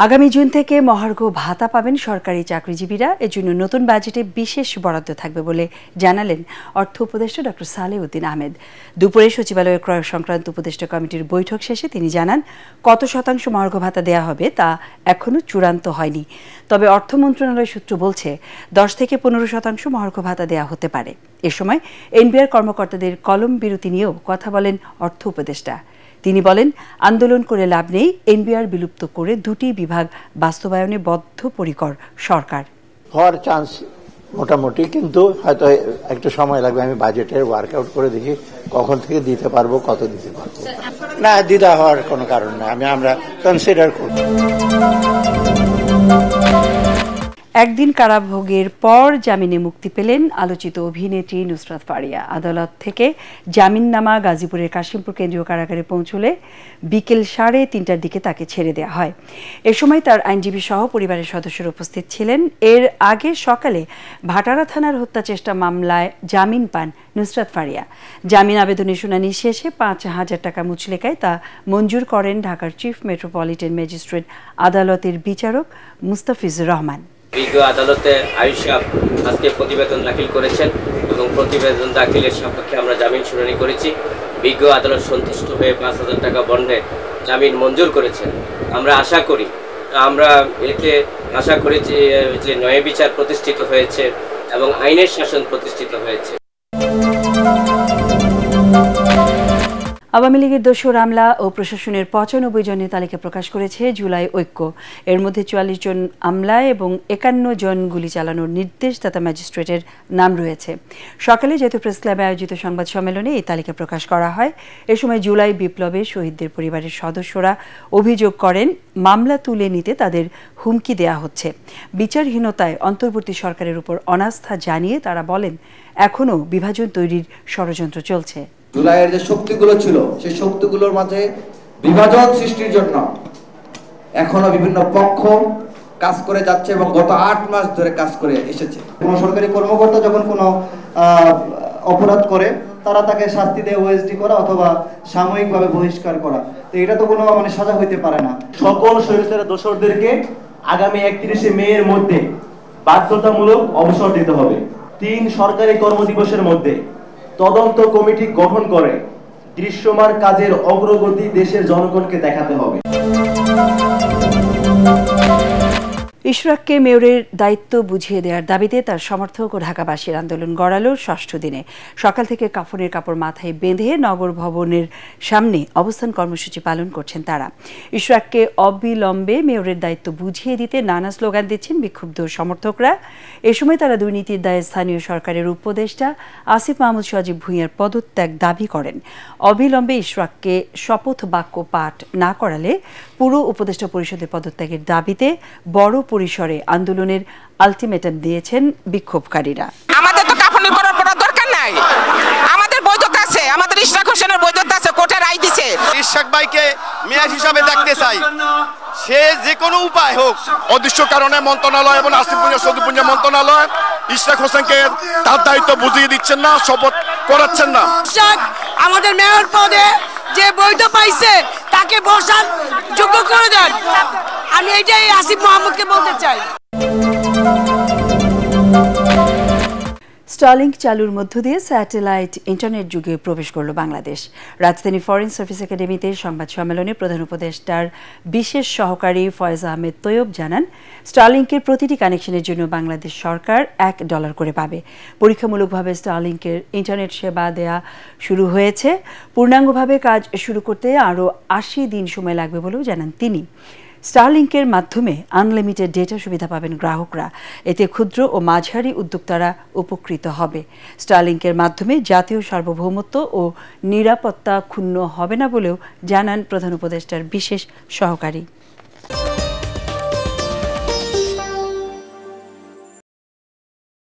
আগামী জুন থেকে মহার্ঘ ভাতা পাবেন সরকারি চাকরিজীবীরা। এজন্য নতুন বাজেটে বিশেষ বরাদ্দ থাকবে বলে জানালেন অর্থ উপদেষ্টা ডক্টর সালেউদ্দিন আহমেদ। দুপুরে সচিবালয়ের ক্রয় সংক্রান্ত উপদেষ্টা কমিটির বৈঠক শেষে তিনি জানান, কত শতাংশ মহার্ঘ ভাতা দেওয়া হবে তা এখনও চূড়ান্ত হয়নি। তবে অর্থ মন্ত্রণালয় সূত্র বলছে 10 থেকে 15% মহার্ঘ ভাতা দেওয়া হতে পারে। এ সময় এনবিআর কর্মকর্তাদের কলম বিরতি নিয়েও কথা বলেন অর্থ উপদেষ্টা। তিনি বলেন, আন্দোলন করে লাভ নেই, এনবিআর বিলুপ্ত করে দুটি বিভাগ বাস্তবায়নে বদ্ধপরিকর সরকার। হওয়ার চান্স মোটামুটি, কিন্তু হয়তো একটু সময় লাগবে। আমি বাজেটের ওয়ার্কআউট করে দেখি কখন থেকে দিতে পারবো, কত দিতে পারবো। না, দ্বিধা হওয়ার কোনো কারণ নেই, আমরা কনসিডার করব। একদিন কারাভোগের পর জামিনে মুক্তি পেলেন আলোচিত অভিনেত্রী নুসরাত ফারিয়া। আদালত থেকে জামিননামা গাজীপুরের কাশিমপুর কেন্দ্রীয় কারাগারে পৌঁছলে বিকেল 3:30টার দিকে তাকে ছেড়ে দেওয়া হয়। এ সময় তার আইনজীবী সহ পরিবারের সদস্যরা উপস্থিত ছিলেন। এর আগে সকালে ভাটারা থানার হত্যা চেষ্টা মামলায় জামিন পান নুসরাত ফারিয়া। জামিন আবেদনের শুনানি শেষে 5,000 টাকা মুচলেকায় তা মঞ্জুর করেন ঢাকার চিফ মেট্রোপলিটন ম্যাজিস্ট্রেট আদালতের বিচারক মুস্তাফিজুর রহমান। বিজ্ঞ আদালতে আয়ুষা আজকে প্রতিবেদন দাখিল করেছেন এবং প্রতিবেদন দাখিলের সাপেক্ষে আমরা জামিন শুনানি করেছি। বিজ্ঞ আদালত সন্তুষ্ট হয়ে 5,000 টাকা বন্ডে জামিন মঞ্জুর করেছেন। আমরা আশা করেছি যে ন্যায় বিচার প্রতিষ্ঠিত হয়েছে এবং আইনের শাসন প্রতিষ্ঠিত হয়েছে। আওয়ামী লীগের দোসর আমলা ও প্রশাসনের 95 জনের তালিকা প্রকাশ করেছে জুলাই ঐক্য। এর মধ্যে 44 জন আমলা এবং 51 জন গুলি চালানোর নির্দেশদাতা ম্যাজিস্ট্রেটের নাম রয়েছে। সকালে জাতীয় প্রেস ক্লাবে আয়োজিত সংবাদ সম্মেলনে এই তালিকা প্রকাশ করা হয়। এ সময় জুলাই বিপ্লবে শহীদদের পরিবারের সদস্যরা অভিযোগ করেন, মামলা তুলে নিতে তাদের হুমকি দেয়া হচ্ছে। বিচারহীনতায় অন্তর্বর্তী সরকারের উপর অনাস্থা জানিয়ে তারা বলেন, এখনও বিভাজন তৈরির ষড়যন্ত্র চলছে। জুলাইয়ের যে শক্তিগুলো ছিল সেই শক্তিগুলোর মাঝে বিভাজন সৃষ্টির জন্য এখনো বিভিন্ন পক্ষ কাজ করে যাচ্ছে এবং গত 8 মাস ধরে কাজ করে এসেছে। কোনো সরকারি কর্মকর্তা যখন কোনো অপরাধ করে তারা তাকে শাস্তি দিয়ে ওএসডি করা অথবা সাময়িকভাবে বহিষ্কার করা, তো এটা তো কোনো সাজা হইতে পারে না। সকল স্বৈরাচারী দোসরদেরকে আগামী 31শে মে এর মধ্যে বাধ্যতামূলক অবসর দিতে হবে। 3 সরকারি কর্মদিবসের মধ্যে তদন্ত কমিটি গঠন করে দৃশ্যমান কাজের অগ্রগতি দেশের জনগণকে দেখাতে হবে। ইশরাককে মেয়রের দায়িত্ব বুঝিয়ে দেওয়ার দাবিতে তার সমর্থক ও ঢাকাবাসীর আন্দোলন গড়ালো 6ষ্ঠ দিনে। সকাল থেকে কাফনের কাপড় মাথায় বেঁধে নগর ভবনের সামনে অবস্থান কর্মসূচি পালন করছেন তারা। ইশরাককে অবিলম্বে মেয়রের দায়িত্ব বুঝিয়ে দিতে নানা স্লোগান দিচ্ছেন বিক্ষুব্ধ সমর্থকরা। এ সময় তারা দুর্নীতির দায়ে স্থানীয় সরকারের উপদেষ্টা আসিফ মাহমুদ সজীব ভূঁইয়ার পদত্যাগ দাবি করেন। অবিলম্বে ইশরাককে শপথ বাক্য পাঠ না করালে পুরো উপদেষ্টা পরিষদের পদত্যাগের দাবিতে বড় পরিসরে আন্দোলনের আলটিমেটাম দিয়েছেন বিক্ষোভকারীরা। আমাদের তো কাফনের করার দরকার নাই, আমাদের বৈধতা আছে, আমাদের ইশরাক হোসেনের বৈধতা আছে, কোর্টে রায় দিয়েছে। ইশরাক ভাইকে মেয়র হিসাবে দেখতে চাই, সে যে কোনো উপায় হোক, অদৃশ্য কারণে মন্ত্রণালয় এবং আসিফ ভূঁইয়া সজীব ভূঁইয়া মন্ত্রণালয় ইশরাক হোসেনকে তার দায়িত্ব বুঝিয়ে দিচ্ছেন না, শপথ করাচ্ছেন না। ইশরাক আমাদের মেয়র পদে যে বৈধ পাইছে তাকে বসার যোগ্য করে দেন। আমি এটাই আসিফ মাহমুদকে বলতে চাই। স্টারলিংক চালুর মধ্য দিয়ে স্যাটেলাইট ইন্টারনেট যুগে প্রবেশ করল বাংলাদেশ। রাজধানী ফরেন সার্ভিস একাডেমিতে সংবাদ সম্মেলনে প্রধান উপদেষ্টার বিশেষ সহকারী ফয়েজ আহমেদ তৈয়ব জানান, স্টারলিংকের প্রতিটি কানেকশনের জন্য বাংলাদেশ সরকার $1 করে পাবে। পরীক্ষামূলকভাবে স্টারলিংকের ইন্টারনেট সেবা দেয়া শুরু হয়েছে। পূর্ণাঙ্গভাবে কাজ শুরু করতে আরও 80 দিন সময় লাগবে বলেও জানান তিনি। স্টারলিংকের মাধ্যমে আনলিমিটেড ডেটা সুবিধা পাবেন গ্রাহকরা। এতে ক্ষুদ্র ও মাঝারি উদ্যোক্তারা উপকৃত হবে। স্টারলিংকের মাধ্যমে জাতীয় সার্বভৌমত্ব ও নিরাপত্তা ক্ষুণ্ণ হবে না বলেও জানান প্রধান উপদেষ্টার বিশেষ সহকারী।